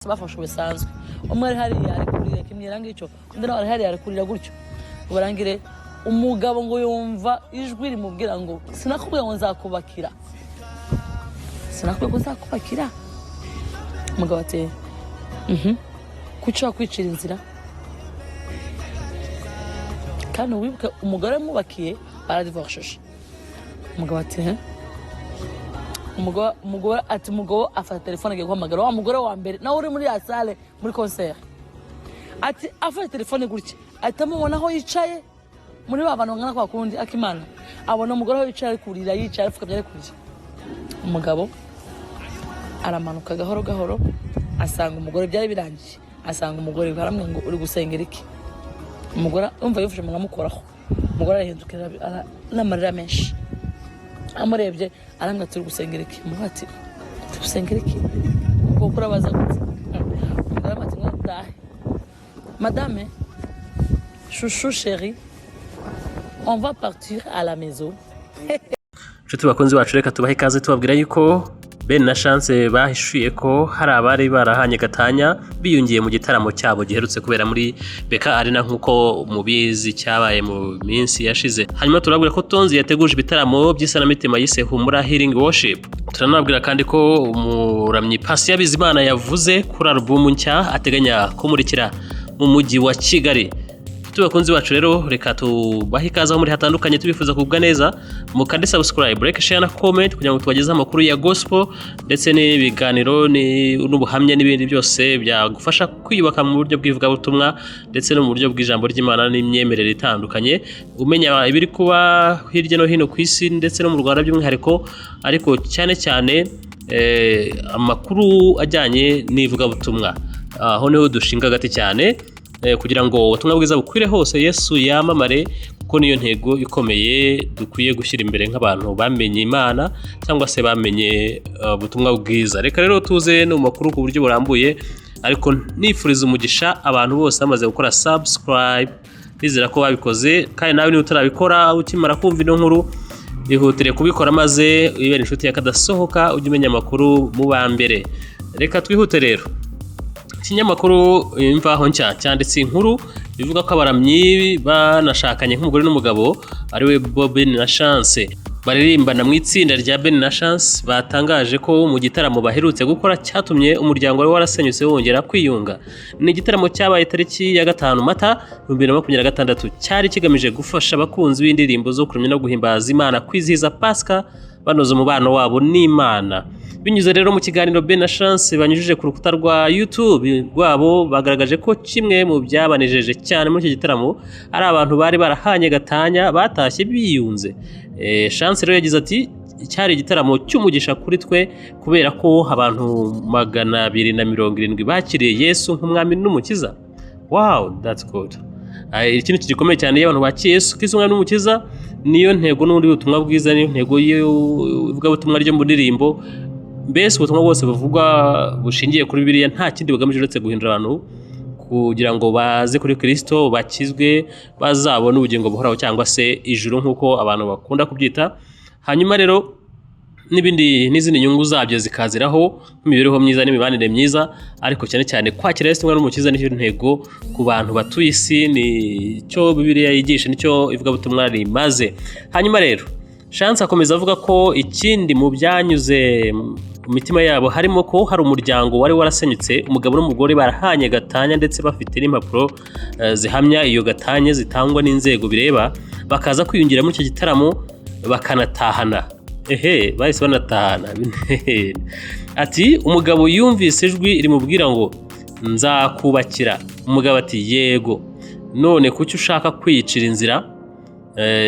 bafashwe bisanzwe umwe ari hari yari kurira kimyera ngico undi nawe ari hari yari kurira gutyo ubarangire umugabo ngo yumva ijwi rimubwira ngo sinakubwiye ngo nzakubakira umugabo ati kuca kwicira inzira kandi wibuke umugore mubakiye baradivorshije umugabo ati umugore ati umugabo afata telefone agiye guhamagara wa mugore wa mbere nawe uri muri ya salle muri concert ati afata telefone gutya ati amubona aho yicaye muri babana ngana kwa kundi akimana abona umugore aho yicaye kurira yicaye afuka byari kurya umugabo aramanuka gahoro gahoro asanga umugore byari birangiye asanga umugore baramwe ngo uri gusengera iki umugore umva yufuje mugamukoraho umugore arahindukira n'amarira menshi amurebye aramwe turi gusengera iki muhati gusengera iki ubwo kurabaza gutse umugore ati ngatahe madame chouchou chérie on va partir à la maison. Nshuti bakunzi bacu reka tubahe ikaze tubabwira yuko Ben&Chance bahishuye ko hari abari barahanye Gatanya biyungiye mu gitaramo cyabo giherutse kubera muri Beka Arena nkuko mubizi cyabaye mu minsi yashize. Hanyuma turabwira ko Tonzi yateguje ibitaramo by'isanamitima yise Humura Healing Worship. Turanabwira kandi ko umuramyi Pasi Bizimana yavuze kuri album nshya ateganya kumurikira mu mujyi wa Kigali. Tubakunzi bacu rero reka tubahe ikaze aho muri hatandukanye tubifuza kubwa neza mukande subscribe like share na comment kugira ngo tubageze amakuru ya gospel ndetse n'ibiganiro n'ubuhamya n'ibindi byose byagufasha kwiyubaka mu buryo bw'ivuga butumwa ndetse no mu buryo bw'ijambo ry'Imana n'imyemerere itandukanye umenya ibiri kuba hirya no hino ku isi ndetse no mu Rwanda by'umwihariko ariko cyane cyane amakuru ajyanye n'ivuga butumwa aho niho dushinga gati cyane kugira ngo ubutumwa bwiza bukwire hose Yesu yamamare kuko niyo ntego ikomeye dukwiye gushyira imbere nk'abantu bamenye Imana cyangwa se bamenye ubutumwa bwiza. Reka rero tuze no makuru ku buryo burambuye ariko nifuriza umugisha abantu bose bamaze gukora subscribe bizera ko babikoze kandi nawe niba utarabikora ukimara kumva ino nkuru ihutire kubikora maze ibere inshuti yakadasohoka ujye umenya amakuru mu ba mbere. Reka twihute rero. Ikinyamakuru imvaho nshya cyanditse inkuru bivuga ko abaramyi banashakanye nk'umugore n'umugabo ariwe Ben&Chance baririmbana mu itsinda rya Ben&Chance batangaje ko mu gitaramo baherutse gukora cyatumye umuryango wari warasenyutse wongera kwiyunga. Ni igitaramo cyabaye tariki ya 5 Mata 2026 cyari kigamije gufasha abakunzi b'indirimbo zo kuramya no guhimbaza Imana kwizihiza Pasika banoza umubano wabo n'Imana. Binyuze rero mu kiganiro Ben&Chance banyujije ku rukuta rwa YouTube rwabo bagaragaje ko kimwe mu byabanejeje cyane muri iki gitaramo ari abantu bari barahanye Gatanya batashye biyunze. Chance rero yagize ati cyari igitaramo cy'umugisha kuri twe kubera ko abantu 270 bakiriye Yesu nk'umwami n'umukiza. Wow, that's good. Ikintu gikomeye cyane y'abantu bakiye Yesu nk'umwami n'umukiza niyo ntego n'undi butumwa bwiza niyo ntego y'uvuga butumwa ryo mu ndirimbo. Mbese ubutumwa bwose buvugwa bushingiye kuri Bibiliya nta kindi bugamije uretse guhindura abantu kugira ngo baze kuri Kristo bakizwe bazabona ubugingo buhoraho cyangwa se ijuru nkuko abantu bakunda kubyita. Hanyuma rero n'izindi nyungu zabyo zikaziraho imibereho myiza n'imibanire myiza ariko cyane cyane kwakira Yesu n'umukiza n'icyo ntego ku bantu batuye isi ni cyo Bibiliya yigisha nicyo ivuga butumwa rimaze. Hanyuma rero Chance akomeza avuga ko ikindi mu byanyuze mitima yabo harimo ko hari umuryango wari warasenyutse umugabo n'umugore barahanye Gatanya ndetse bafite n'impapuro zihamya iyo Gatanya zitangwa n'inzego bireba bakaza kwiyungira muri icyo gitaramo bakanatahana. Bahise banatahana. Ati umugabo yumvise ijwi rimubwira ngo nzakubakira. Umugabo ati yego none kuki ushaka kwicira inzira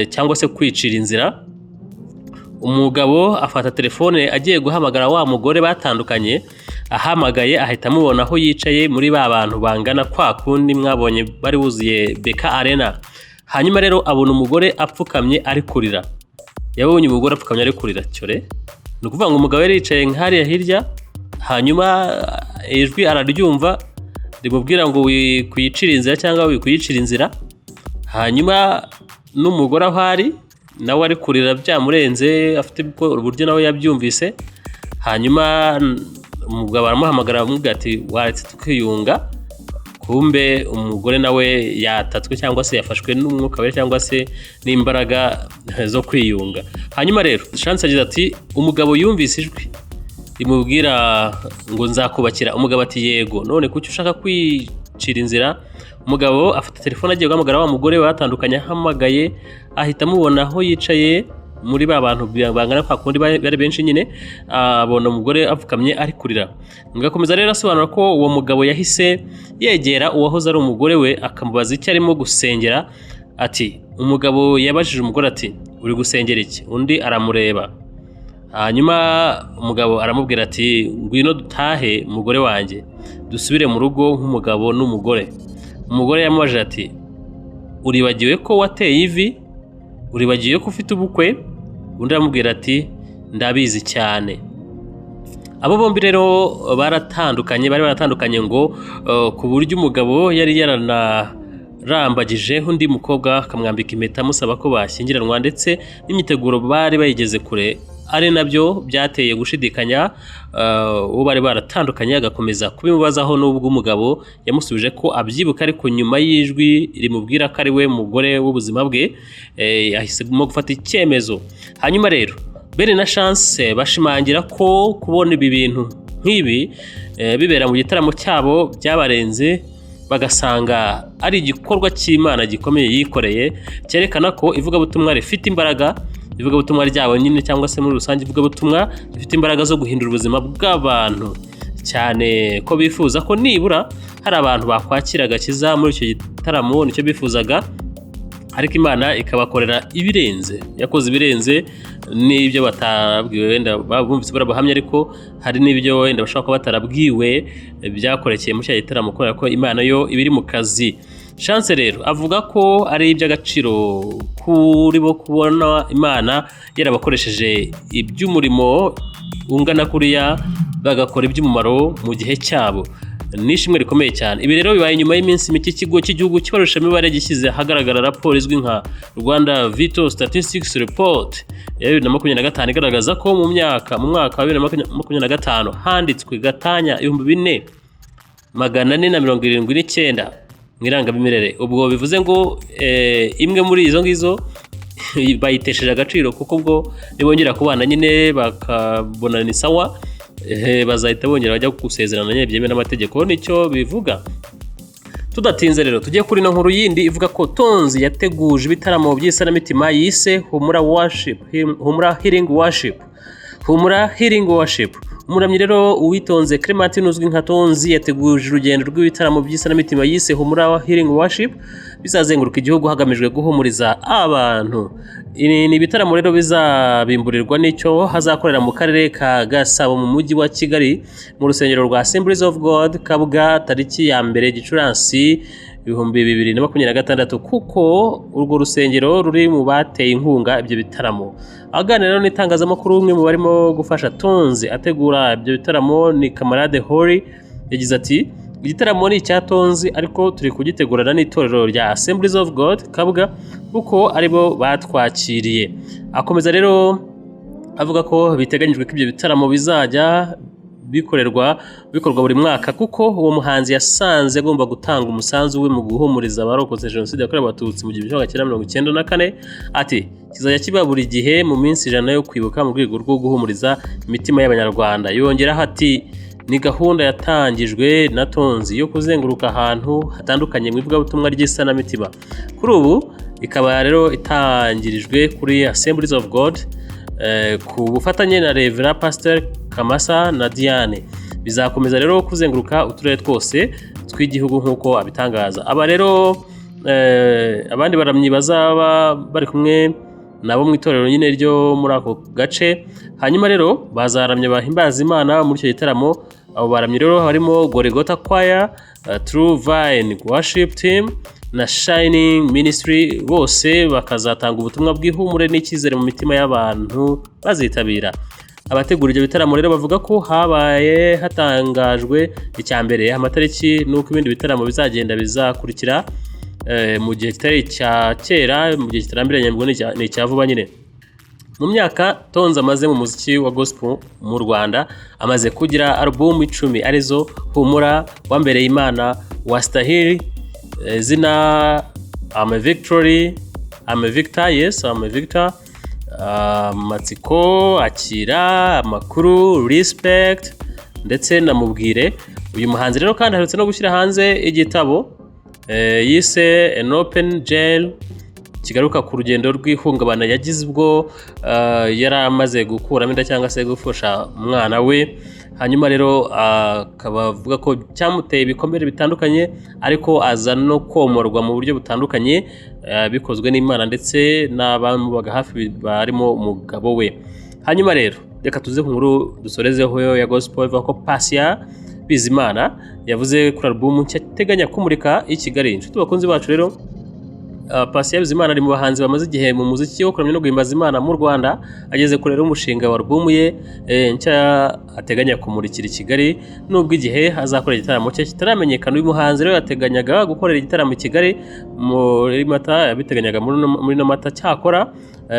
cyangwa se kwicira inzira. Umugabo afata telefone agiye guhamagara wa mugore batandukanye ahamagaye ahita amubona aho yicaye muri ba bantu bangana kwa kundi mwabonye bari wuzuye Beka Arena. Hanyuma rero abona umugore apfukamye ari kurira. Yabonye umugore apfukamye ari kurira cyore ni ukuvuga ngo umugabo yari yicaye nk'hariya hirya hanyuma ijwi araryumva rimubwira ngo wikuyicira inzira cyangwa wikuyicira inzira. Hanyuma n'umugore aho ari nawe ari kurira byamurenze afite uburyo nawe yabyumvise. Hanyuma umugabo aramuhamagara amubwira ati waretse tukiyunga, kumbe umugore nawe yatatswe cyangwa se yafashwe n'umwuka wera cyangwa se n'imbaraga zo kwiyunga. Hanyuma rero Chance agize ati umugabo yumvise ijwi rimubwira ngo nzakubakira. Umugabo ati yego, none kuki ushaka kwicira inzira? Umugabo afata telefone agiye guhamagara wa mugore batandukanye, ahamagaye ahita amubona aho yicaye muri ba bantu bangana kwa kundi bari benshi nyine, abona umugore apfukamye ari kurira. Ngakomeza rero asobanura ko uwo mugabo yahise yegera uwahoze ari umugore we akamubaza icyo arimo gusengera. Ati umugabo yabajije umugore ati uri gusengera iki? Undi aramureba. Hanyuma umugabo aramubwira ati ngwino dutahe mugore wanjye, dusubire mu rugo nk'umugabo n'umugore. Umugore yamubajije ati uribagiwe ko wateye ivi? Uribagiwe ko ufite ubukwe? Undi aramubwira ati ndabizi cyane. Abo bombi rero bari baratandukanye ngo ku buryo umugabo yari yaranarambagije undi mukobwa akamwambika impeta amusaba ko bashyingiranwa, ndetse n'imyiteguro bari bayigeze kure, ari nabyo byateye gushidikanya uwo bari baratandukanye. Agakomeza kubimubazaho n'ubwo umugabo yamusubije ko abyibuka, ariko nyuma y'ijwi rimubwira ko ari we mugore w'ubuzima bwe yahisemo gufata icyemezo. Hanyuma rero Ben na Chance bashimangira ko kubona ibi bintu nk'ibi bibera mu gitaramo cyabo byabarenze, bagasanga ari igikorwa cy'Imana gikomeye yikoreye, cyerekana ko ivugabutumwa rifite imbaraga, ivugabutumwa ryabo nyine cyangwa se muri rusange ivugabutumwa rifite imbaraga zo guhindura ubuzima bw'abantu, cyane ko bifuza ko nibura hari abantu bakwakira agakiza muri icyo gitaramo. Nicyo bifuzaga, ariko Imana ikabakorera ibirenze, yakoze ibirenze n'ibyo batarabwiwe. Wenda bumvise barabahamya, ariko hari n'ibyo wenda bashaka ko batarabwiwe byakorekeye muri icyo gitaramo, kubera ko Imana yo ibiri mu kazi. Chance rero avuga ko ari iby'agaciro kuri bo kubona Imana yarabakoresheje iby'umurimo ungana kuriya, bagakora iby'umumaro mu gihe cyabo. Nishimwe rikomeye cyane. Ibi rero bibaye nyuma y'iminsi mike ikigo cy'igihugu cy'ibarurishamibare gishyize ahagaragara raporo izwi nka Rwanda Vital Statistics Report ya 2025 igaragaza ko mu mwaka wa 2025 handitswe gatanya 4479 mu irangamimerere. Ubwo bivuze ngo imwe muri izo ngizo bayitesheje agaciro, kuko ubwo nibongera kubana nyine bakabona ni sawa, bazahita bongera bajya gusezerana nyine byemewe n'amategeko. Nicyo bivuga. Tudatinze rero tujye kuri no nkuru yindi ivuga ko Tonzi yateguje ibitaramo by'isanamitima yise Humura Healing Worship. Umuramyi rero Uwitonze Clementine uzwi nka Tonzi yateguje urugendo rw'ibitaramo by'isanamitima yise Humura Healing Worship, bizazenguruka igihugu hagamijwe guhumuriza abantu. Ni ibitaramo rero bizabimburirwa n'icyo hazakorera mu karere ka Gasabo mu mujyi wa Kigali mu rusengero rwa Assemblies of God Kabwa tariki ya 2 Gicurasi 2026, kuko urwo rusengero ruri mu bateye inkunga ibyo bitaramo. Aganira n'itangazamakuru, umwe mu barimo gufasha Tonzi ategura ibyo bitaramo ni Kamarade Hori, yagize ati igitaramo ni icya Tonzi ariko turi kugitegurana n'itorero rya Assemblies of God Kabwa kuko aribo batwakiriye. Akomeza rero avuga ko biteganyijwe ko ibyo bitaramo bizajya bikorwa buri mwaka, kuko uwo muhanzi yasanze agomba gutanga umusanzu we mu guhumuriza abarokoze Jenoside yakorewe Abatutsi mu 1994. Ati kizajya kiba buri gihe mu minsi 100 yo kwibuka mu rwego rwo guhumuriza imitima y'Abanyarwanda. Yongeraho ati ni gahunda yatangijwe na Tonzi yo kuzenguruka ahantu hatandukanye mu ivugabutumwa ry'isanamitima. Kuri ubu ikaba rero itangirijwe kuri Assemblies of God ku bufatanye na Reverend Pastor Kamasa na Diane. Bizakomeza rero kuzenguruka uturere twose tw'igihugu nk'uko abitangaza. Aba rero abandi baramyi bazaba bari kumwe nabo mu itorero nyine ryo muri ako gace. Hanyuma rero bazaramya bahimbaza Imana muri icyo gitaramo. Abo baramyi rero harimo Gorigota Choir, True Vine Worship Team na Shining Ministry, bose bakazatanga ubutumwa bw'ihumure n'icyizere mu mitima y'abantu bazitabira. Abategura ibyo bitaramo rero bavuga ko habaye hatangajwe icyambere amatariki n'uko ibindi bitaramo bizagenda bizakurikira mu gihe kitari cya kera, mu gihe kitarambiranye ngo ni icya vuba nyine. mu myaka Tonzi amaze mu muziki wa gospel mu Rwanda amaze kugira album 10 arizo Humura, Wambereye Imana, Wastahili, zina I'm a Victory, I'm a Victor, yes I'm a Victor, Matsiko, Akira, Makuru, Respect ndetse na Mubwire. Uyu muhanzi rero kandi aherutse no gushyira hanze igitabo yise An Open Jail, kigaruka ku rugendo rw'ihungabana yagize ubwo yari amaze gukuramo inda cyangwa se gufasha umwana we. Hanyuma rero akaba avuga ko cyamuteye ibikomere bitandukanye ariko aza no komorwa mu buryo butandukanye bikozwe n'Imana ndetse n'abamubaga hafi barimo umugabo we. Hanyuma rero reka tuze ku nkuru dusorezeho ya gospel ivuga ko Patient Bizimana yavuze kuri album nshya ateganya kumurika i Kigali. Inshuti bakunzi bacu rero Patient Bizimana ari mu bahanzi bamaze igihe mu muziki wo kuramya no guhimbaza Imana mu Rwanda, ageze kure rero umushinga wa album ye nshya ateganya kumurikira i Kigali, nubwo igihe azakorera igitaramo cye kitaramenyekana. Uyu muhanzi rero yateganyaga gukorera igitaramo i Kigali muri Mata, yabiteganyaga muri no Mata cyakora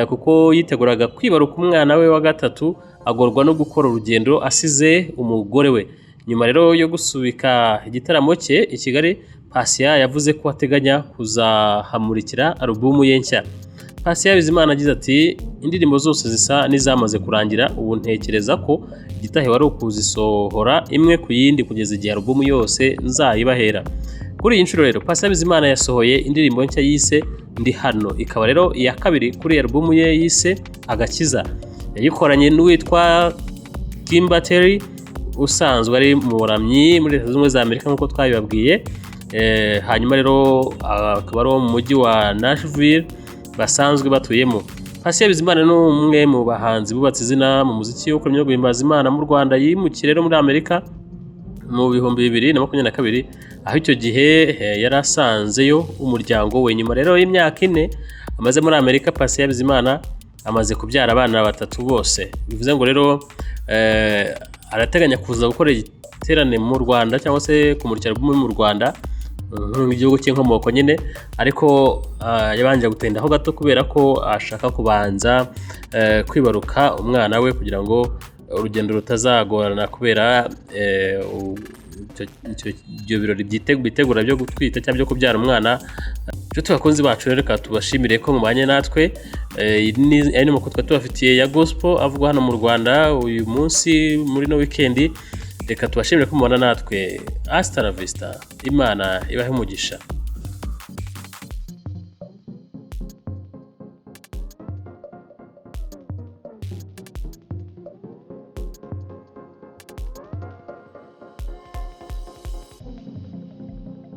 kuko yiteguraga kwibaruka umwana we wa gatatu agorwa no gukora urugendo asize umugore we. Nyuma rero yo gusubika igitaramo cye i Kigali, Patient yavuze ko ateganya kuzahamurikira album ye nshya. Patient Bizimana agize ati indirimbo zose zisa n'izamaze kurangira, ubu ntekereza ko igitahe wari ukuzisohora imwe ku yindi kugeza igihe album yose nzayibahera. Kuri iyi nshuro rero Patient Bizimana yasohoye indirimbo nshya yise Ndi Hano, ikaba rero iya kabiri kuri album ye yise Agakiza. Yayikoranye n'uwitwa Kimberly usanzwe ari mu buramyi muri Leta Zunze Ubumwe za Amerika nk'uko twabibabwiye. Hanyuma rero akaba ari mu mujyi wa Nashville basanzwe batuyemo. Patient Bizimana ni umwe mu bahanzi bubatse izina mu muziki wo kuramya no guhimbaza Imana mu Rwanda. Yimukiye rero muri Amerika mu 2022 aho icyo gihe yari asanzeyo umuryango we. Nyuma rero y'imyaka 4 amaze muri Amerika, Patient Bizimana amaze kubyara abana 3 bose. Bivuze ngo rero arateganya kuza gukora igiterane mu Rwanda cyangwa se kumurikira album mu Rwanda nk'igihugu cy'inkomoko nyine, ariko yabanje gutendaho gato kubera ko ashaka kubanza kwibaruka umwana we kugira ngo urugendo rutazagorana kubera ibyo birori bitegura byo gutwita cyangwa byo kubyara umwana. Inshuti bakunzi bacu rero reka tubashimire ko mubanye natwe. Ari no makuru tubafitiye ya gospel avugwa hano mu Rwanda uyu munsi muri no weekend. Reka tubashimire ko mubana natwe. Hasta la vista, Imana ibahe umugisha.